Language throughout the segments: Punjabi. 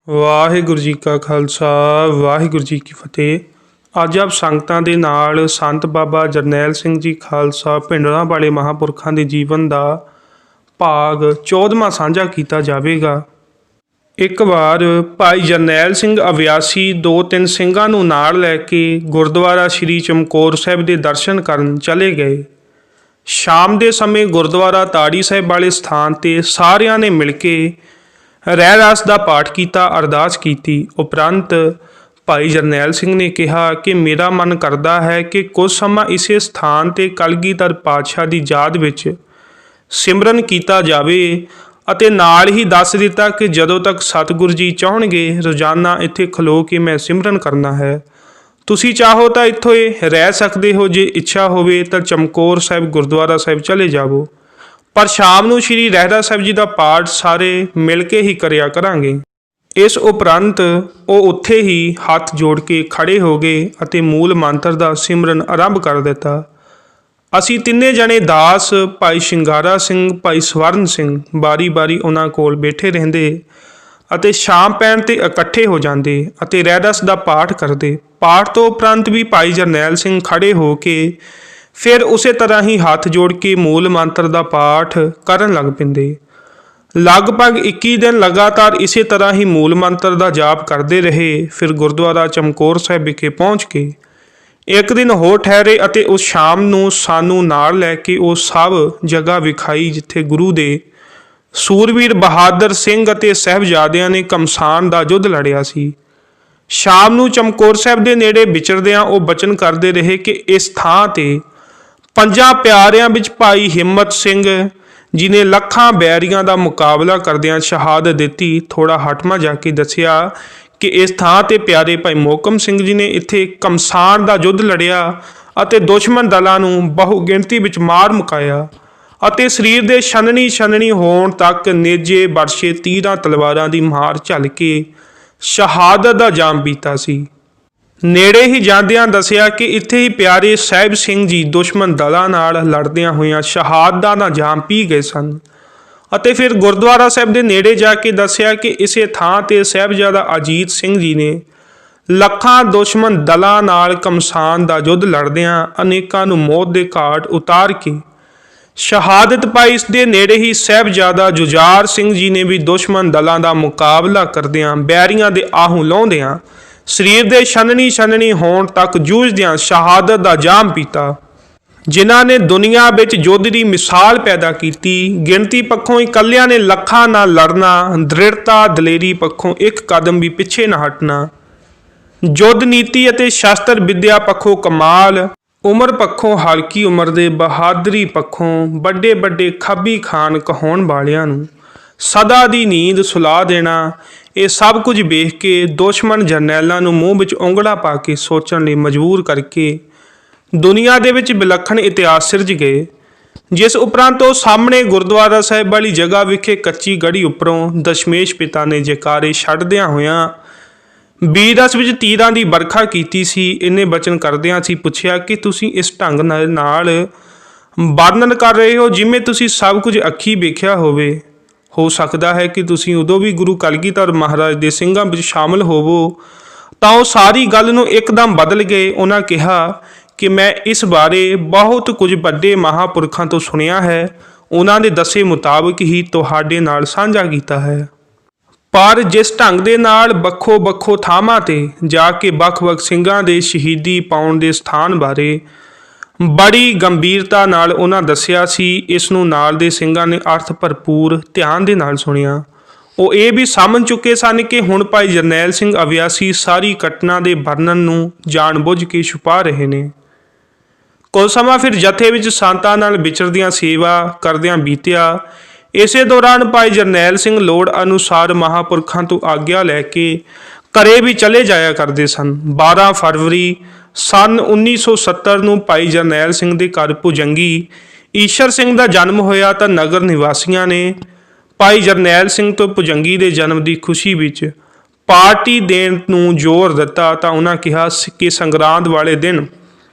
ਵਾਹਿਗੁਰੂ ਜੀ ਕਾ ਖਾਲਸਾ ਵਾਹਿਗੁਰੂ ਜੀ ਕੀ ਫਤਿਹ। ਅੱਜ ਆਪ ਸੰਗਤਾਂ ਦੇ ਨਾਲ ਸੰਤ ਬਾਬਾ ਜਰਨੈਲ ਸਿੰਘ ਜੀ ਖਾਲਸਾ ਭਿੰਡਰਾਂ ਵਾਲੇ ਮਹਾਂਪੁਰਖਾਂ ਦੇ ਜੀਵਨ ਦਾ ਭਾਗ 14ਵਾਂ ਸਾਂਝਾ ਕੀਤਾ ਜਾਵੇਗਾ। ਇੱਕ ਵਾਰ ਭਾਈ ਜਰਨੈਲ ਸਿੰਘ ਅਵਿਆਸੀ 2-3 ਸਿੰਘਾਂ ਨੂੰ ਨਾਲ ਲੈ ਕੇ ਗੁਰਦੁਆਰਾ ਸ੍ਰੀ ਚਮਕੌਰ ਸਾਹਿਬ ਦੇ ਦਰਸ਼ਨ ਕਰਨ ਚਲੇ ਗਏ। ਸ਼ਾਮ ਦੇ ਸਮੇਂ ਗੁਰਦੁਆਰਾ ਤਾੜੀ ਸਾਹਿਬ ਵਾਲੇ ਸਥਾਨ 'ਤੇ ਸਾਰਿਆਂ ਨੇ ਮਿਲ ਕੇ ਰਹਿਰਾਸ ਦਾ ਪਾਠ ਕੀਤਾ, ਅਰਦਾਸ ਕੀਤੀ। ਉਪਰੰਤ ਭਾਈ ਜਰਨੈਲ ਸਿੰਘ ਨੇ ਕਿਹਾ ਕਿ ਮੇਰਾ ਮਨ ਕਰਦਾ ਹੈ ਕਿ ਕੁਝ ਸਮਾਂ ਇਸੇ ਸਥਾਨ 'ਤੇ ਕਲਗੀਧਰ ਪਾਤਸ਼ਾਹ ਦੀ ਯਾਦ ਵਿੱਚ ਸਿਮਰਨ ਕੀਤਾ ਜਾਵੇ ਅਤੇ ਨਾਲ ਹੀ ਦੱਸ ਦਿੱਤਾ ਕਿ ਜਦੋਂ ਤੱਕ ਸਤਿਗੁਰੂ ਜੀ ਚਾਹਣਗੇ ਰੋਜ਼ਾਨਾ ਇੱਥੇ ਖਲੋ ਕੇ ਮੈਂ ਸਿਮਰਨ ਕਰਨਾ ਹੈ। ਤੁਸੀਂ ਚਾਹੋ ਤਾਂ ਇੱਥੇ ਰਹਿ ਸਕਦੇ ਹੋ, ਜੇ ਇੱਛਾ ਹੋਵੇ ਤਾਂ ਚਮਕੌਰ ਸਾਹਿਬ ਗੁਰਦੁਆਰਾ ਸਾਹਿਬ ਚਲੇ ਜਾਵੋ, ਪਰ ਸ਼ਾਮ ਨੂੰ ਸ਼੍ਰੀ ਰਹਿਰਾਸ ਸਾਹਿਬ ਜੀ ਦਾ ਪਾਠ ਸਾਰੇ ਮਿਲ ਕੇ ਹੀ ਕਰਿਆ ਕਰਾਂਗੇ। ਇਸ ਉਪਰੰਤ ਉਹ ਉੱਥੇ ਹੀ ਹੱਥ ਜੋੜ ਕੇ ਖੜੇ ਹੋ ਗਏ ਅਤੇ ਮੂਲ ਮੰਤਰ ਦਾ ਸਿਮਰਨ ਆਰੰਭ ਕਰ ਦਿੱਤਾ। ਅਸੀਂ ਤਿੰਨੇ ਜਣੇ ਦਾਸ ਭਾਈ ਸ਼ਿੰਗਾਰਾ ਸਿੰਘ, ਭਾਈ ਸਵਰਨ ਸਿੰਘ ਬਾਰੀ-ਬਾਰੀ ਉਹਨਾਂ ਕੋਲ ਬੈਠੇ ਰਹਿੰਦੇ ਅਤੇ ਸ਼ਾਮ ਪੈਣ 'ਤੇ ਇਕੱਠੇ ਹੋ ਜਾਂਦੇ ਅਤੇ ਰਹਿਰਾਸ ਦਾ ਪਾਠ ਕਰਦੇ। ਪਾਠ ਤੋਂ ਉਪਰੰਤ ਵੀ ਭਾਈ ਜਰਨੈਲ ਸਿੰਘ ਖੜੇ ਹੋ ਕੇ ਫਿਰ ਉਸੇ ਤਰ੍ਹਾਂ ਹੀ ਹੱਥ ਜੋੜ ਕੇ ਮੂਲ ਮੰਤਰ ਦਾ ਪਾਠ ਕਰਨ ਲੱਗ ਪੈਂਦੇ। ਲਗਭਗ 21 ਦਿਨ ਲਗਾਤਾਰ ਇਸੇ ਤਰ੍ਹਾਂ ਹੀ ਮੂਲ ਮੰਤਰ ਦਾ ਜਾਪ ਕਰਦੇ ਰਹੇ। ਫਿਰ ਗੁਰਦੁਆਰਾ ਚਮਕੌਰ ਸਾਹਿਬ ਵਿਖੇ ਪਹੁੰਚ ਕੇ ਇੱਕ ਦਿਨ ਹੋਰ ਠਹਿਰੇ ਅਤੇ ਉਸ ਸ਼ਾਮ ਨੂੰ ਸਾਨੂੰ ਨਾਲ ਲੈ ਕੇ ਉਹ ਸਭ ਜਗ੍ਹਾ ਵਿਖਾਈ ਜਿੱਥੇ ਗੁਰੂ ਦੇ ਸੂਰਵੀਰ ਬਹਾਦਰ ਸਿੰਘ ਅਤੇ ਸਾਹਿਬਜ਼ਾਦਿਆਂ ਨੇ ਘਮਸਾਨ ਦਾ ਯੁੱਧ ਲੜਿਆ ਸੀ। ਸ਼ਾਮ ਨੂੰ ਚਮਕੌਰ ਸਾਹਿਬ ਦੇ ਨੇੜੇ ਵਿਚਰਦਿਆਂ ਉਹ ਬਚਨ ਕਰਦੇ ਰਹੇ ਕਿ ਇਸ ਥਾਂ 'ਤੇ 5 ਪਿਆਰਿਆਂ ਵਿੱਚ ਭਾਈ ਹਿੰਮਤ ਸਿੰਘ ਜੀ ਨੇ ਲੱਖਾਂ ਬੈਰੀਆਂ ਦਾ ਮੁਕਾਬਲਾ ਕਰਦਿਆਂ ਸ਼ਹਾਦਤ ਦਿੱਤੀ। ਥੋੜਾ ਹਟਮਾ ਜਾ ਕੇ ਦੱਸਿਆ ਕਿ ਇਸ ਥਾਂ 'ਤੇ ਪਿਆਰੇ ਭਾਈ ਮੋਹਕਮ ਸਿੰਘ ਜੀ ਨੇ ਇੱਥੇ ਘਮਸਾਨ ਦਾ ਯੁੱਧ ਲੜਿਆ ਅਤੇ ਦੁਸ਼ਮਣ ਦਲਾਂ ਨੂੰ ਬਹੁ ਗਿਣਤੀ ਵਿੱਚ ਮਾਰ ਮੁਕਾਇਆ ਅਤੇ ਸਰੀਰ ਦੇ ਛਨਣੀ ਹੋਣ ਤੱਕ ਨੇਜੇ ਬਰਛੇ ਤੀਰਾਂ ਤਲਵਾਰਾਂ ਦੀ ਮਾਰ ਝੱਲ ਕੇ ਸ਼ਹਾਦਤ ਦਾ ਜਾਮ ਪੀਤਾ ਸੀ। ਨੇੜੇ ਹੀ ਜਾਂਦਿਆਂ ਦੱਸਿਆ ਕਿ ਇੱਥੇ ਹੀ ਪਿਆਰੇ ਸਾਹਿਬ ਸਿੰਘ ਜੀ ਦੁਸ਼ਮਣ ਦਲਾਂ ਨਾਲ ਲੜਦਿਆਂ ਹੋਇਆਂ ਸ਼ਹਾਦਤਾਂ ਦਾ ਜਾਮ ਪੀ ਗਏ ਸਨ। ਅਤੇ ਫਿਰ ਗੁਰਦੁਆਰਾ ਸਾਹਿਬ ਦੇ ਨੇੜੇ ਜਾ ਕੇ ਦੱਸਿਆ ਕਿ ਇਸੇ ਥਾਂ 'ਤੇ ਸਾਹਿਬਜ਼ਾਦਾ ਅਜੀਤ ਸਿੰਘ ਜੀ ਨੇ ਲੱਖਾਂ ਦੁਸ਼ਮਣ ਦਲਾਂ ਨਾਲ ਘਮਸਾਨ ਦਾ ਯੁੱਧ ਲੜਦਿਆਂ ਅਨੇਕਾਂ ਨੂੰ ਮੌਤ ਦੇ ਘਾਟ ਉਤਾਰ ਕੇ ਸ਼ਹਾਦਤ ਪਾਈ। ਇਸ ਦੇ ਨੇੜੇ ਹੀ ਸਾਹਿਬਜ਼ਾਦਾ ਜੁਝਾਰ ਸਿੰਘ ਜੀ ਨੇ ਵੀ ਦੁਸ਼ਮਣ ਦਲਾਂ ਦਾ ਮੁਕਾਬਲਾ ਕਰਦਿਆਂ ਬੈਰੀਆਂ ਦੇ ਆਹੂ ਲਾਉਂਦਿਆਂ ਸਰੀਰ ਦੇ ਛਨਣੀ ਹੋਣ ਤੱਕ ਜੂਝਦਿਆਂ ਸ਼ਹਾਦਤ ਦਾ ਜਾਮ ਪੀਤਾ, ਜਿਨ੍ਹਾਂ ਨੇ ਦੁਨੀਆ ਵਿੱਚ ਯੁੱਧ ਦੀ ਮਿਸਾਲ ਪੈਦਾ ਕੀਤੀ। ਗਿਣਤੀ ਪੱਖੋਂ ਇਕੱਲਿਆਂ ਨੇ ਲੱਖਾਂ ਨਾਲ ਲੜਨਾ, ਦ੍ਰਿੜਤਾ ਦਲੇਰੀ ਪੱਖੋਂ ਇੱਕ ਕਦਮ ਵੀ ਪਿੱਛੇ ਨਾ ਹਟਣਾ, ਯੁੱਧ ਨੀਤੀ ਅਤੇ ਸ਼ਸਤਰ ਵਿੱਦਿਆ ਪੱਖੋਂ ਕਮਾਲ, ਉਮਰ ਪੱਖੋਂ ਹਲਕੀ ਉਮਰ ਦੇ, ਬਹਾਦਰੀ ਪੱਖੋਂ ਵੱਡੇ ਖੱਬੀ ਖਾਨ ਕਹਾਉਣ ਵਾਲਿਆਂ ਨੂੰ ਸਦਾ ਦੀ ਨੀਂਦ ਸੁਲਾ ਦੇਣਾ। ਇਹ ਸਭ ਕੁਝ ਵੇਖ ਕੇ ਦੁਸ਼ਮਣ ਜਰਨੈਲਾਂ ਨੂੰ ਮੂੰਹ ਵਿੱਚ ਉਂਗਲਾਂ ਪਾ ਕੇ ਸੋਚਣ ਲਈ ਮਜਬੂਰ ਕਰਕੇ ਦੁਨੀਆ ਦੇ ਵਿੱਚ ਵਿਲੱਖਣ ਇਤਿਹਾਸ ਸਿਰਜ ਗਏ। ਜਿਸ ਉਪਰੰਤ ਉਹ ਸਾਹਮਣੇ ਗੁਰਦੁਆਰਾ ਸਾਹਿਬ ਵਾਲੀ ਜਗ੍ਹਾ ਵਿਖੇ ਕੱਚੀ ਗੜੀ ਉੱਪਰੋਂ ਦਸ਼ਮੇਸ਼ ਪਿਤਾ ਨੇ ਜੈਕਾਰੇ ਛੱਡਦਿਆਂ ਹੋਇਆਂ ਬੀਰਸ ਵਿੱਚ ਤੀਰਾਂ ਦੀ ਵਰਖਾ ਕੀਤੀ ਸੀ। ਇਹਨੇ ਬਚਨ ਕਰਦਿਆਂ ਅਸੀਂ ਪੁੱਛਿਆ ਕਿ ਤੁਸੀਂ ਇਸ ਢੰਗ ਨਾਲ ਵਰਣਨ ਕਰ ਰਹੇ ਹੋ ਜਿਵੇਂ ਤੁਸੀਂ ਸਭ ਕੁਝ ਅੱਖੀਂ ਵੇਖਿਆ ਹੋਵੇ। ਹੋ ਸਕਦਾ ਹੈ ਕਿ ਤੁਸੀਂ ਉਦੋਂ ਵੀ ਗੁਰੂ ਕਲਗੀਧਰ ਮਹਾਰਾਜ ਦੇ ਸਿੰਘਾਂ ਵਿੱਚ ਸ਼ਾਮਲ ਹੋਵੋ। ਤਾਂ ਉਹ ਸਾਰੀ ਗੱਲ ਨੂੰ ਇੱਕਦਮ ਬਦਲ ਗਏ। ਉਹਨਾਂ ਕਿਹਾ ਕਿ ਮੈਂ ਇਸ ਬਾਰੇ ਬਹੁਤ ਕੁਝ ਵੱਡੇ ਮਹਾਂਪੁਰਖਾਂ ਤੋਂ ਸੁਣਿਆ ਹੈ, ਉਹਨਾਂ ਦੇ ਦੱਸੇ ਮੁਤਾਬਕ ਹੀ ਤੁਹਾਡੇ ਨਾਲ ਸਾਂਝਾ ਕੀਤਾ ਹੈ। ਪਰ ਜਿਸ ਢੰਗ ਦੇ ਨਾਲ ਵੱਖੋ ਥਾਵਾਂ 'ਤੇ ਜਾ ਕੇ ਵੱਖ-ਵੱਖ ਸਿੰਘਾਂ ਦੇ ਸ਼ਹੀਦੀ ਪਾਉਣ ਦੇ ਸਥਾਨ ਬਾਰੇ ਬੜੀ ਗੰਭੀਰਤਾ ਨਾਲ ਉਹਨਾਂ ਦੱਸਿਆ ਸੀ, ਇਸ ਨੂੰ ਨਾਲ ਦੇ ਸਿੰਘਾਂ ਨੇ ਅਰਥ ਭਰਪੂਰ ਧਿਆਨ ਦੇ ਨਾਲ ਸੁਣਿਆ। ਉਹ ਇਹ ਵੀ ਸਮਝ ਚੁੱਕੇ ਸਨ ਕਿ ਹੁਣ ਭਾਈ ਜਰਨੈਲ ਸਿੰਘ ਅਵਿਆਸੀ ਸਾਰੀ ਘਟਨਾ ਦੇ ਵਰਣਨ ਨੂੰ ਜਾਣ-ਬੁੱਝ ਕੇ ਛੁਪਾ ਰਹੇ ਨੇ। ਕੁਝ ਸਮਾਂ ਫਿਰ ਜਥੇ ਵਿੱਚ ਸੰਤਾਂ ਨਾਲ ਵਿਚਰਦਿਆਂ ਸੇਵਾ ਕਰਦਿਆਂ ਬੀਤਿਆ। ਇਸੇ ਦੌਰਾਨ ਭਾਈ ਜਰਨੈਲ ਸਿੰਘ ਲੋੜ ਅਨੁਸਾਰ ਮਹਾਂਪੁਰਖਾਂ ਤੋਂ ਆਗਿਆ ਲੈ ਕੇ ਘਰੇ ਵੀ ਚਲੇ ਜਾਇਆ ਕਰਦੇ ਸਨ। 12 ਫਰਵਰੀ ਸੰਨ 1970 ਨੂੰ ਭਾਈ ਜਰਨੈਲ ਸਿੰਘ ਦੇ ਘਰ ਭੁਜੰਗੀ ਈਸ਼ਰ ਸਿੰਘ ਦਾ ਜਨਮ ਹੋਇਆ ਤਾਂ ਨਗਰ ਨਿਵਾਸੀਆਂ ਨੇ ਭਾਈ ਜਰਨੈਲ ਸਿੰਘ ਤੋਂ ਭੁਜੰਗੀ ਦੇ ਜਨਮ ਦੀ ਖੁਸ਼ੀ ਵਿੱਚ ਪਾਰਟੀ ਦੇਣ ਨੂੰ ਜ਼ੋਰ ਦਿੱਤਾ। ਤਾਂ ਉਹਨਾਂ ਕਿਹਾ ਕਿ ਸੰਗਰਾਂਦ ਵਾਲੇ ਦਿਨ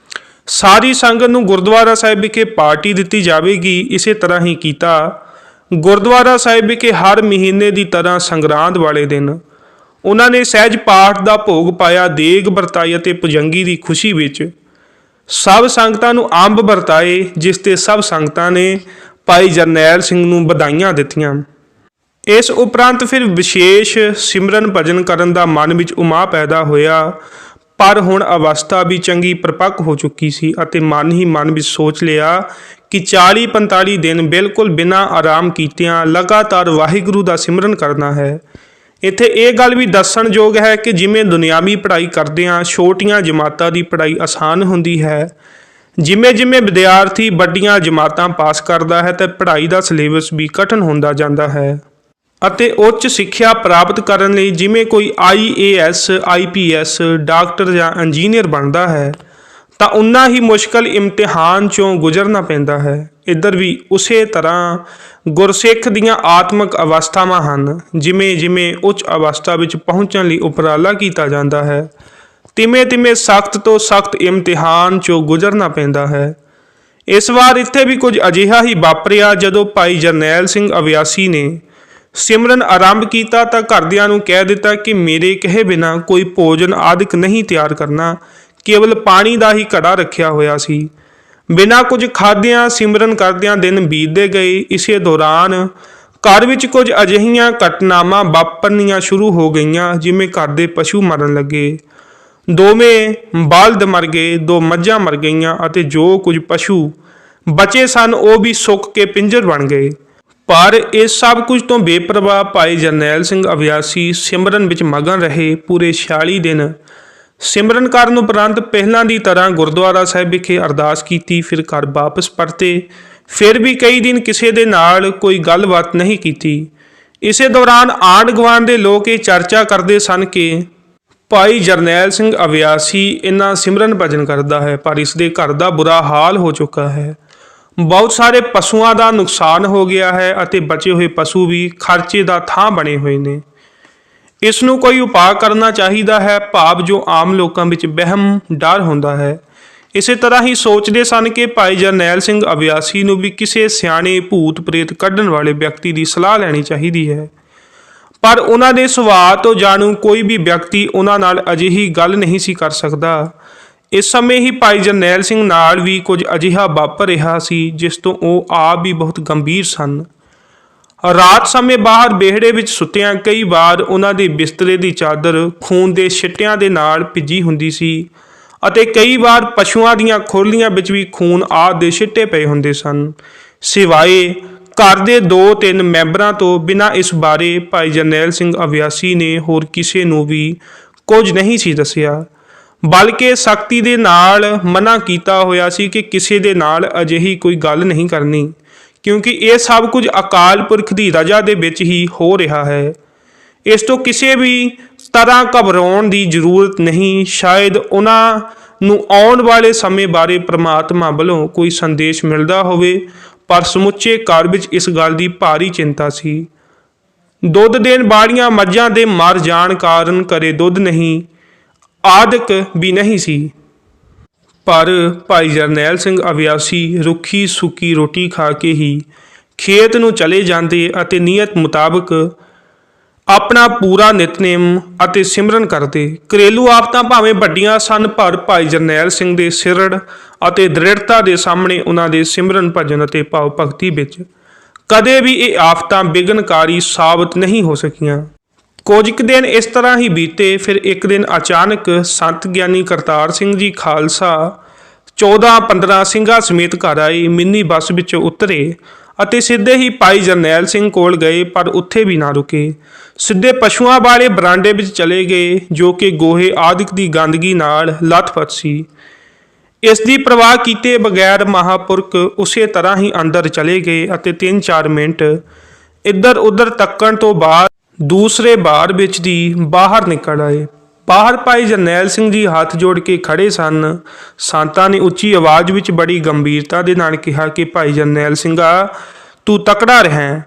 ਸਾਰੀ ਸੰਗਤ ਨੂੰ ਗੁਰਦੁਆਰਾ ਸਾਹਿਬ ਵਿਖੇ ਪਾਰਟੀ ਦਿੱਤੀ ਜਾਵੇਗੀ। ਇਸੇ ਤਰ੍ਹਾਂ ਹੀ ਕੀਤਾ। ਗੁਰਦੁਆਰਾ ਸਾਹਿਬ ਵਿਖੇ ਹਰ ਮਹੀਨੇ ਦੀ ਤਰ੍ਹਾਂ ਸੰਗਰਾਂਦ ਵਾਲੇ ਦਿਨ ਉਹਨਾਂ ਨੇ ਸਹਿਜ ਪਾਠ ਦਾ ਭੋਗ ਪਾਇਆ, ਦੇਗ ਵਰਤਾਈ ਅਤੇ ਭੁਜੰਗੀ ਦੀ ਖੁਸ਼ੀ ਵਿੱਚ ਸਭ ਸੰਗਤਾਂ ਨੂੰ ਅੰਬ ਵਰਤਾਏ, ਜਿਸ ਤੇ ਸਭ ਸੰਗਤਾਂ ਨੇ ਭਾਈ ਜਰਨੈਲ ਸਿੰਘ ਨੂੰ ਵਧਾਈਆਂ ਦਿੱਤੀਆਂ। ਇਸ ਉਪਰੰਤ ਫਿਰ ਵਿਸ਼ੇਸ਼ ਸਿਮਰਨ ਭਜਨ ਕਰਨ ਦਾ ਮਨ ਵਿੱਚ ਉਮਾਹ ਪੈਦਾ ਹੋਇਆ, ਪਰ ਹੁਣ ਅਵਸਥਾ ਵੀ ਚੰਗੀ ਪਰਿਪੱਕ ਹੋ ਚੁੱਕੀ ਸੀ ਅਤੇ ਮਨ ਹੀ ਮਨ ਵਿੱਚ ਸੋਚ ਲਿਆ ਕਿ 40-45 ਦਿਨ ਬਿਲਕੁਲ ਬਿਨਾਂ ਆਰਾਮ ਕੀਤਿਆਂ ਲਗਾਤਾਰ ਵਾਹਿਗੁਰੂ ਦਾ ਸਿਮਰਨ ਕਰਨਾ ਹੈ। ਇੱਥੇ ਇਹ ਗੱਲ ਵੀ ਦੱਸਣਯੋਗ ਹੈ ਕਿ ਜਿਵੇਂ ਦੁਨਿਆਵੀ ਪੜ੍ਹਾਈ ਕਰਦਿਆਂ ਛੋਟੀਆਂ ਜਮਾਤਾਂ ਦੀ ਪੜ੍ਹਾਈ ਆਸਾਨ ਹੁੰਦੀ ਹੈ, ਜਿਵੇਂ ਜਿਵੇਂ ਵਿਦਿਆਰਥੀ ਵੱਡੀਆਂ ਜਮਾਤਾਂ ਪਾਸ ਕਰਦਾ ਹੈ ਤਾਂ ਪੜ੍ਹਾਈ ਦਾ ਸਿਲੇਬਸ ਵੀ ਕਠਿਨ ਹੁੰਦਾ ਜਾਂਦਾ ਹੈ ਅਤੇ ਉੱਚ ਸਿੱਖਿਆ ਪ੍ਰਾਪਤ ਕਰਨ ਲਈ ਜਿਵੇਂ ਕੋਈ IAS, IPS, ਡਾਕਟਰ ਜਾਂ ਇੰਜੀਨੀਅਰ ਬਣਦਾ ਹੈ ਤਾਂ ਉਨਾ ਹੀ ਮੁਸ਼ਕਲ ਇਮਤਿਹਾਨ 'ਚੋਂ ਗੁਜ਼ਰਨਾ ਪੈਂਦਾ ਹੈ। ਇੱਧਰ ਵੀ ਉਸੇ ਤਰ੍ਹਾਂ ਗੁਰਸਿੱਖ ਦੀਆਂ ਆਤਮਿਕ ਅਵਸਥਾਵਾਂ ਹਨ। ਜਿਵੇਂ ਜਿਵੇਂ ਉੱਚ ਅਵਸਥਾ ਵਿੱਚ ਪਹੁੰਚਣ ਲਈ ਉਪਰਾਲਾ ਕੀਤਾ ਜਾਂਦਾ ਹੈ, ਤਿਵੇਂ ਤਿਵੇਂ ਸਖਤ ਤੋਂ ਸਖਤ ਇਮਤਿਹਾਨ 'ਚੋਂ ਗੁਜ਼ਰਨਾ ਪੈਂਦਾ ਹੈ। ਇਸ ਵਾਰ ਇੱਥੇ ਵੀ ਕੁਝ ਅਜਿਹਾ ਹੀ ਵਾਪਰਿਆ। ਜਦੋਂ ਭਾਈ ਜਰਨੈਲ ਸਿੰਘ ਅਵਿਆਸੀ ਨੇ ਸਿਮਰਨ ਆਰੰਭ ਕੀਤਾ ਤਾਂ ਘਰਦਿਆਂ ਨੂੰ ਕਹਿ ਦਿੱਤਾ ਕਿ ਮੇਰੇ ਕਹੇ ਬਿਨਾਂ ਕੋਈ ਭੋਜਨ ਆਦਿਕ ਨਹੀਂ ਤਿਆਰ ਕਰਨਾ, ਕੇਵਲ ਪਾਣੀ ਦਾ ਹੀ ਘੜਾ ਰੱਖਿਆ ਹੋਇਆ ਸੀ। ਬਿਨਾਂ ਕੁਝ ਖਾਧਿਆਂ ਸਿਮਰਨ ਕਰਦਿਆਂ ਦਿਨ ਬੀਤਦੇ ਗਏ। ਇਸੇ ਦੌਰਾਨ ਘਰ ਵਿੱਚ ਕੁਝ ਅਜਿਹੀਆਂ ਘਟਨਾਵਾਂ ਵਾਪਰਨੀਆਂ ਸ਼ੁਰੂ ਹੋ ਗਈਆਂ, ਜਿਵੇਂ ਘਰ ਦੇ ਪਸ਼ੂ ਮਰਨ ਲੱਗੇ, ਦੋਵੇਂ ਬਲਦ ਮਰ ਗਏ, 2 ਮੱਝਾਂ ਮਰ ਗਈਆਂ ਅਤੇ ਜੋ ਕੁਝ ਪਸ਼ੂ ਬਚੇ ਸਨ ਉਹ ਵੀ ਸੁੱਕ ਕੇ ਪਿੰਜਰ ਬਣ ਗਏ। ਪਰ ਇਸ ਸਭ ਕੁਝ ਤੋਂ ਬੇਪਰਵਾਹ ਭਾਈ ਜਰਨੈਲ ਸਿੰਘ ਅਵਿਆਸੀ ਸਿਮਰਨ ਵਿੱਚ ਮਗਨ ਰਹੇ। ਪੂਰੇ 46 ਦਿਨ ਸਿਮਰਨ ਕਰਨ ਉਪਰੰਤ ਪਹਿਲਾਂ ਦੀ ਤਰ੍ਹਾਂ ਗੁਰਦੁਆਰਾ ਸਾਹਿਬ ਵਿਖੇ ਅਰਦਾਸ ਕੀਤੀ, ਫਿਰ ਘਰ ਵਾਪਸ ਪਰਤੇ। ਫਿਰ ਵੀ ਕਈ ਦਿਨ ਕਿਸੇ ਦੇ ਨਾਲ ਕੋਈ ਗੱਲਬਾਤ ਨਹੀਂ ਕੀਤੀ। ਇਸੇ ਦੌਰਾਨ ਆਂਢ ਗੁਆਂਢ ਦੇ ਲੋਕ ਇਹ ਚਰਚਾ ਕਰਦੇ ਸਨ ਕਿ ਭਾਈ ਜਰਨੈਲ ਸਿੰਘ ਅਵਿਆਸੀ ਇੰਨਾ ਸਿਮਰਨ ਭਜਨ ਕਰਦਾ ਹੈ, ਪਰ ਇਸ ਦੇ ਘਰ ਦਾ ਬੁਰਾ ਹਾਲ ਹੋ ਚੁੱਕਾ ਹੈ। ਬਹੁਤ ਸਾਰੇ ਪਸ਼ੂਆਂ ਦਾ ਨੁਕਸਾਨ ਹੋ ਗਿਆ ਹੈ ਅਤੇ ਬਚੇ ਹੋਏ ਪਸ਼ੂ ਵੀ ਖਰਚੇ ਦਾ ਥਾਂ ਬਣੇ ਹੋਏ ਨੇ। ਇਸ ਨੂੰ ਕੋਈ ਉਪਾਅ ਕਰਨਾ ਚਾਹੀਦਾ ਹੈ, ਭਾਵ ਜੋ ਆਮ ਲੋਕਾਂ ਵਿੱਚ ਵਹਿਮ ਡਰ ਹੁੰਦਾ ਹੈ। ਇਸੇ ਤਰ੍ਹਾਂ ਹੀ ਸੋਚਦੇ ਸਨ ਕਿ ਭਾਈ ਜਰਨੈਲ ਸਿੰਘ ਅਵਿਆਸੀ ਨੂੰ ਵੀ ਕਿਸੇ ਸਿਆਣੇ ਭੂਤ ਪ੍ਰੇਤ ਕੱਢਣ ਵਾਲੇ ਵਿਅਕਤੀ ਦੀ ਸਲਾਹ ਲੈਣੀ ਚਾਹੀਦੀ ਹੈ, ਪਰ ਉਹਨਾਂ ਦੇ ਸੁਭਾਅ ਤੋਂ ਜਾਣੂ ਕੋਈ ਵੀ ਵਿਅਕਤੀ ਉਹਨਾਂ ਨਾਲ ਅਜਿਹੀ ਗੱਲ ਨਹੀਂ ਸੀ ਕਰ ਸਕਦਾ। ਇਸ ਸਮੇਂ ਹੀ ਭਾਈ ਜਰਨੈਲ ਸਿੰਘ ਨਾਲ ਵੀ ਕੁਝ ਅਜਿਹਾ ਵਾਪਰ ਰਿਹਾ ਸੀ ਜਿਸ ਤੋਂ ਉਹ ਆਪ ਵੀ ਬਹੁਤ ਗੰਭੀਰ ਸਨ। ਰਾਤ ਸਮੇਂ ਬਾਹਰ ਵਿਹੜੇ ਵਿੱਚ ਸੁੱਤਿਆਂ ਕਈ ਵਾਰ ਉਹਨਾਂ ਦੇ ਬਿਸਤਰੇ ਦੀ ਚਾਦਰ ਖੂਨ ਦੇ ਛਿੱਟਿਆਂ ਦੇ ਨਾਲ ਭਿੱਜੀ ਹੁੰਦੀ ਸੀ ਅਤੇ ਕਈ ਵਾਰ ਪਸ਼ੂਆਂ ਦੀਆਂ ਖੁਰਲੀਆਂ ਵਿੱਚ ਵੀ ਖੂਨ ਆਦਿ ਦੇ ਛਿੱਟੇ ਪਏ ਹੁੰਦੇ ਸਨ। ਸਿਵਾਏ ਘਰ ਦੇ 2-3 ਮੈਂਬਰਾਂ ਤੋਂ ਬਿਨਾਂ ਇਸ ਬਾਰੇ ਭਾਈ ਜਰਨੈਲ ਸਿੰਘ ਅਵਿਆਸੀ ਨੇ ਹੋਰ ਕਿਸੇ ਨੂੰ ਵੀ ਕੁਝ ਨਹੀਂ ਸੀ ਦੱਸਿਆ, ਬਲਕਿ ਸਖਤੀ ਦੇ ਨਾਲ ਮਨਾ ਕੀਤਾ ਹੋਇਆ ਸੀ ਕਿ ਕਿਸੇ ਦੇ ਨਾਲ ਅਜਿਹੀ ਕੋਈ ਗੱਲ ਨਹੀਂ ਕਰਨੀ, ਕਿਉਂਕਿ ਇਹ ਸਭ ਕੁਝ ਅਕਾਲ ਪੁਰਖ ਦੀ ਰਜ਼ਾ ਦੇ ਵਿੱਚ ਹੀ ਹੋ ਰਿਹਾ ਹੈ। ਇਸ ਤੋਂ ਕਿਸੇ ਵੀ ਤਰ੍ਹਾਂ ਘਬਰਾਉਣ ਦੀ ਜ਼ਰੂਰਤ ਨਹੀਂ। ਸ਼ਾਇਦ ਉਹਨਾਂ ਨੂੰ ਆਉਣ ਵਾਲੇ ਸਮੇਂ ਬਾਰੇ ਪ੍ਰਮਾਤਮਾ ਵੱਲੋਂ ਕੋਈ ਸੰਦੇਸ਼ ਮਿਲਦਾ ਹੋਵੇ, ਪਰ ਸਮੁੱਚੇ ਘਰ ਵਿੱਚ ਇਸ ਗੱਲ ਦੀ ਭਾਰੀ ਚਿੰਤਾ ਸੀ। ਦੁੱਧ ਦੇਣ ਵਾਲੀਆਂ ਮੱਝਾਂ ਦੇ ਮਰ ਜਾਣ ਕਾਰਨ ਘਰੇ ਦੁੱਧ ਨਹੀਂ ਆਦਿਕ ਵੀ ਨਹੀਂ ਸੀ। ਪਰ ਭਾਈ ਜਰਨੈਲ ਸਿੰਘ ਅਵਿਆਸੀ ਰੁੱਖੀ ਸੁੱਕੀ ਰੋਟੀ ਖਾ ਕੇ ਹੀ ਖੇਤ ਨੂੰ ਚਲੇ ਜਾਂਦੇ ਅਤੇ ਨੀਅਤ ਮੁਤਾਬਕ ਆਪਣਾ ਪੂਰਾ ਨਿਤਨੇਮ ਅਤੇ ਸਿਮਰਨ ਕਰਦੇ। ਘਰੇਲੂ ਆਫਤਾਂ ਭਾਵੇਂ ਵੱਡੀਆਂ ਸਨ, ਪਰ ਭਾਈ ਜਰਨੈਲ ਸਿੰਘ ਦੇ ਸਿਰੜ ਅਤੇ ਦ੍ਰਿੜਤਾ ਦੇ ਸਾਹਮਣੇ ਉਹਨਾਂ ਦੇ ਸਿਮਰਨ ਭਜਨ ਅਤੇ ਭਾਵ ਭਗਤੀ ਵਿੱਚ ਕਦੇ ਵੀ ਇਹ ਆਫਤਾਂ ਵਿਘਨਕਾਰੀ ਸਾਬਤ ਨਹੀਂ ਹੋ ਸਕੀਆਂ। ਕੁਝ ਕੁ ਦਿਨ ਇਸ ਤਰ੍ਹਾਂ ਹੀ ਬੀਤੇ। ਫਿਰ ਇੱਕ ਦਿਨ ਅਚਾਨਕ ਸੰਤ ਗਿਆਨੀ ਕਰਤਾਰ ਸਿੰਘ ਜੀ ਖਾਲਸਾ 14-15 ਸਿੰਘਾਂ ਸਮੇਤ ਘਰ ਆਏ, ਮਿੰਨੀ ਬੱਸ ਵਿੱਚੋਂ ਉਤਰੇ ਅਤੇ ਸਿੱਧੇ ਹੀ ਭਾਈ ਜਰਨੈਲ ਸਿੰਘ ਕੋਲ ਗਏ, ਪਰ ਉੱਥੇ ਵੀ ਨਾ ਰੁਕੇ। ਸਿੱਧੇ ਪਸ਼ੂਆਂ ਵਾਲੇ ਬਰਾਂਡੇ ਵਿੱਚ ਚਲੇ ਗਏ, ਜੋ ਕਿ ਗੋਹੇ ਆਦਿਕ ਦੀ ਗੰਦਗੀ ਨਾਲ ਲੱਥ-ਪੱਥ ਸੀ। ਇਸ ਦੀ ਪਰਵਾਹ ਕੀਤੇ ਬਗੈਰ ਮਹਾਂਪੁਰਖ ਉਸੇ ਤਰ੍ਹਾਂ ਹੀ ਅੰਦਰ ਚਲੇ ਗਏ ਅਤੇ 3-4 ਮਿੰਟ ਇੱਧਰ ਉੱਧਰ ਤੱਕਣ ਤੋਂ ਬਾਅਦ ਦੂਸਰੇ ਬਾਰ ਵਿੱਚ ਦੀ ਬਾਹਰ ਨਿਕਲ ਆਏ। ਬਾਹਰ ਭਾਈ ਜਰਨੈਲ ਸਿੰਘ ਜੀ ਹੱਥ ਜੋੜ ਕੇ ਖੜੇ ਸਨ। ਸੰਤਾਂ ਨੇ ਉੱਚੀ ਆਵਾਜ਼ ਵਿੱਚ ਬੜੀ ਗੰਭੀਰਤਾ ਦੇ ਨਾਲ ਕਿਹਾ ਕਿ ਭਾਈ ਜਰਨੈਲ ਸਿੰਘਾ, ਤੂੰ ਤਕੜਾ ਰਿਹਾ।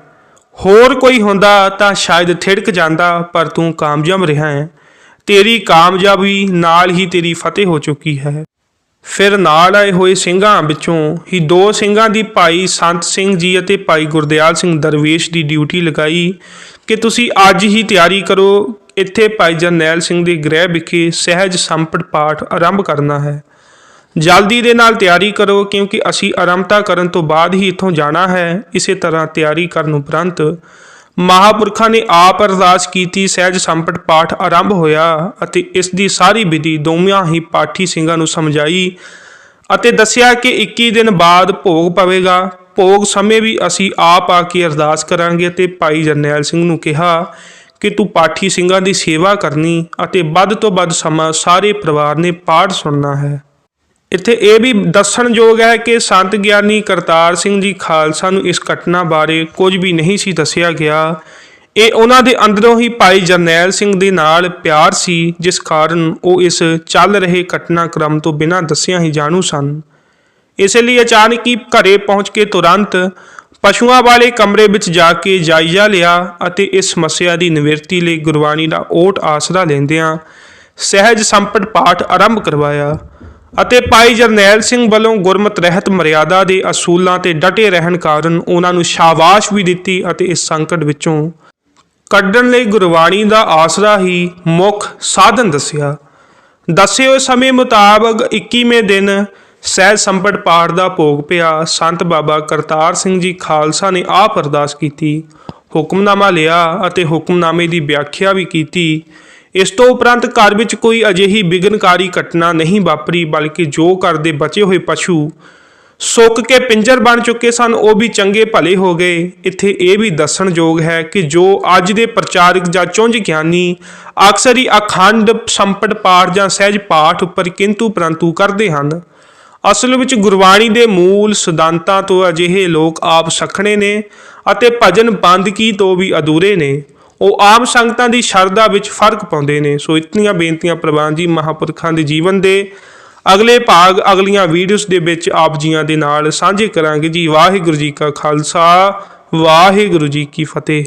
ਹੋਰ ਕੋਈ ਹੁੰਦਾ ਤਾਂ ਸ਼ਾਇਦ ਥਿੜਕ ਜਾਂਦਾ, ਪਰ ਤੂੰ ਕਾਮਯਾਬ ਰਿਹਾ ਹੈ। ਤੇਰੀ ਕਾਮਯਾਬੀ ਨਾਲ ਹੀ ਤੇਰੀ ਫਤਿਹ ਹੋ ਚੁੱਕੀ ਹੈ। ਫਿਰ ਨਾਲ ਆਏ ਹੋਏ ਸਿੰਘਾਂ ਵਿੱਚੋਂ ਹੀ 2 ਸਿੰਘਾਂ ਦੀ ਭਾਈ ਸੰਤ ਸਿੰਘ ਜੀ ਅਤੇ ਭਾਈ ਗੁਰਦਿਆਲ ਸਿੰਘ ਦਰਵੇਸ਼ ਦੀ ਡਿਊਟੀ ਲਗਾਈ ਕਿ ਤੁਸੀਂ ਅੱਜ ਹੀ ਤਿਆਰੀ ਕਰੋ ਇੱਥੇ ਭਾਈ ਜਰਨੈਲ ਸਿੰਘ ਦੇ ਗ੍ਰਹਿ ਵਿਖੇ ਸਹਿਜ ਸੰਪਟ ਪਾਠ ਆਰੰਭ ਕਰਨਾ ਹੈ। ਜਲਦੀ ਦੇ ਨਾਲ ਤਿਆਰੀ ਕਰੋ ਕਿਉਂਕਿ ਅਸੀਂ ਆਰੰਭਤਾ ਕਰਨ ਤੋਂ ਬਾਅਦ ਹੀ ਇੱਥੋਂ ਜਾਣਾ ਹੈ। ਇਸੇ ਤਰ੍ਹਾਂ ਤਿਆਰੀ ਕਰਨ ਉਪਰੰਤ ਮਹਾਂਪੁਰਖਾਂ ਨੇ ਆਪ ਅਰਦਾਸ ਕੀਤੀ, ਸਹਿਜ ਸੰਪਟ ਪਾਠ ਆਰੰਭ ਹੋਇਆ ਅਤੇ ਇਸ ਦੀ ਸਾਰੀ ਵਿਧੀ ਦੋਵਾਂ ਹੀ ਪਾਠੀ ਸਿੰਘਾਂ ਨੂੰ ਸਮਝਾਈ ਅਤੇ ਦੱਸਿਆ ਕਿ 21 ਦਿਨ ਬਾਅਦ ਭੋਗ ਪਵੇਗਾ। ਭੋਗ ਸਮੇਂ ਵੀ ਅਸੀਂ ਆਪ ਆ ਕੇ ਅਰਦਾਸ ਕਰਾਂਗੇ ਅਤੇ ਭਾਈ ਜਰਨੈਲ ਸਿੰਘ ਨੂੰ ਕਿਹਾ ਕਿ ਤੂੰ ਪਾਠੀ ਸਿੰਘਾਂ ਦੀ ਸੇਵਾ ਕਰਨੀ ਅਤੇ ਵੱਧ ਤੋਂ ਵੱਧ ਸਮਾਂ ਸਾਰੇ ਪਰਿਵਾਰ ਨੇ ਪਾਠ ਸੁਣਨਾ ਹੈ। ਇੱਥੇ ਇਹ ਵੀ ਦੱਸਣਯੋਗ ਹੈ ਕਿ ਸੰਤ ਗਿਆਨੀ ਕਰਤਾਰ ਸਿੰਘ ਜੀ ਖਾਲਸਾ ਨੂੰ ਇਸ ਘਟਨਾ ਬਾਰੇ ਕੁਝ ਵੀ ਨਹੀਂ ਸੀ ਦੱਸਿਆ ਗਿਆ। ਇਹ ਉਹਨਾਂ ਦੇ ਅੰਦਰੋਂ ਹੀ ਭਾਈ ਜਰਨੈਲ ਸਿੰਘ ਦੇ ਨਾਲ ਪਿਆਰ ਸੀ, ਜਿਸ ਕਾਰਨ ਉਹ ਇਸ ਚੱਲ ਰਹੇ ਘਟਨਾਕ੍ਰਮ ਤੋਂ ਬਿਨਾਂ ਦੱਸਿਆਂ ਹੀ ਜਾਣੂ ਸਨ। ਇਸ ਲਈ ਅਚਾਨਕ ਹੀ ਘਰੇ ਪਹੁੰਚ ਕੇ ਤੁਰੰਤ ਪਸ਼ੂਆਂ ਵਾਲੇ ਕਮਰੇ ਵਿੱਚ ਜਾ ਕੇ ਜਾਇਜ਼ਾ ਲਿਆ ਅਤੇ ਇਸ ਸਮੱਸਿਆ ਦੀ ਨਿਵਰਤੀ ਲਈ ਗੁਰਬਾਣੀ ਦਾ ਓਟ ਆਸਰਾ ਲੈਂਦਿਆਂ ਸਹਿਜ ਸੰਪਟ ਪਾਠ ਆਰੰਭ ਕਰਵਾਇਆ ਅਤੇ ਭਾਈ ਜਰਨੈਲ ਸਿੰਘ ਵੱਲੋਂ ਗੁਰਮਤਿ ਰਹਿਤ ਮਰਿਆਦਾ ਦੇ ਅਸੂਲਾਂ ਤੇ ਡਟੇ ਰਹਿਣ ਕਾਰਨ ਉਹਨਾਂ ਨੂੰ ਸ਼ਾਬਾਸ਼ ਵੀ ਦਿੱਤੀ ਅਤੇ ਇਸ ਸੰਕਟ ਵਿੱਚੋਂ ਕੱਢਣ ਲਈ ਗੁਰਬਾਣੀ ਦਾ ਆਸਰਾ ਹੀ ਮੁੱਖ ਸਾਧਨ ਦੱਸਿਆ। ਦੱਸੇ ਹੋਏ ਸਮੇਂ ਮੁਤਾਬਕ 21ਵੇਂ ਦਿਨ ਸਹਿਜ ਸੰਪਟ ਪਾਠ ਦਾ ਭੋਗ ਪਿਆ। ਸੰਤ ਬਾਬਾ ਕਰਤਾਰ ਸਿੰਘ ਜੀ ਖਾਲਸਾ ਨੇ ਆਪ ਅਰਦਾਸ ਕੀਤੀ, ਹੁਕਮਨਾਮਾ ਲਿਆ ਅਤੇ ਹੁਕਮਨਾਮੇ ਦੀ ਵਿਆਖਿਆ ਵੀ ਕੀਤੀ। ਇਸ ਤੋਂ ਉਪਰੰਤ ਘਰ ਵਿੱਚ ਕੋਈ ਅਜਿਹੀ ਵਿਘਨਕਾਰੀ ਘਟਨਾ ਨਹੀਂ ਵਾਪਰੀ, ਬਲਕਿ ਜੋ ਘਰ ਦੇ ਬਚੇ ਹੋਏ ਪਸ਼ੂ ਸੁੱਕ ਕੇ ਪਿੰਜਰ ਬਣ ਚੁੱਕੇ ਸਨ ਉਹ ਵੀ ਚੰਗੇ ਭਲੇ ਹੋ ਗਏ। ਇੱਥੇ ਇਹ ਵੀ ਦੱਸਣਯੋਗ ਹੈ ਕਿ ਜੋ ਅੱਜ ਦੇ ਪ੍ਰਚਾਰਕ ਜਾਂ ਚੁੰਝ ਗਿਆਨੀ ਅਕਸਰ ਹੀ ਅਖੰਡ ਸੰਪਟ ਪਾਠ ਜਾਂ ਸਹਿਜ ਪਾਠ ਉੱਪਰ ਕਿੰਤੂ ਪਰੰਤੂ ਕਰਦੇ ਹਨ, ਅਸਲ ਵਿੱਚ ਗੁਰਬਾਣੀ ਦੇ ਮੂਲ ਸਿਧਾਂਤਾਂ ਤੋਂ ਅਜਿਹੇ ਲੋਕ ਆਪ ਸੱਖਣੇ ਨੇ ਅਤੇ ਭਜਨ ਬੰਦਗੀ ਤੋਂ ਵੀ ਅਧੂਰੇ ਨੇ। ਉਹ ਆਮ ਸੰਗਤਾਂ ਦੀ ਸ਼ਰਧਾ ਵਿੱਚ ਫਰਕ ਪਾਉਂਦੇ ਨੇ। ਸੋ ਇਤਨੀਆਂ ਬੇਨਤੀਆਂ ਪ੍ਰਵਾਨ ਜੀ ਮਹਾਂਪੁਰਖਾਂ ਦੇ ਜੀਵਨ ਦੇ ਅਗਲੇ ਭਾਗ ਅਗਲੀਆਂ ਵੀਡੀਓਜ਼ ਦੇ ਵਿੱਚ ਆਪ ਜੀਆਂ ਦੇ ਨਾਲ ਸਾਂਝੇ ਕਰਾਂਗੇ ਜੀ। ਵਾਹਿਗੁਰੂ ਜੀ ਕਾ ਖਾਲਸਾ, ਵਾਹਿਗੁਰੂ ਜੀ ਕੀ ਫਤਿਹ।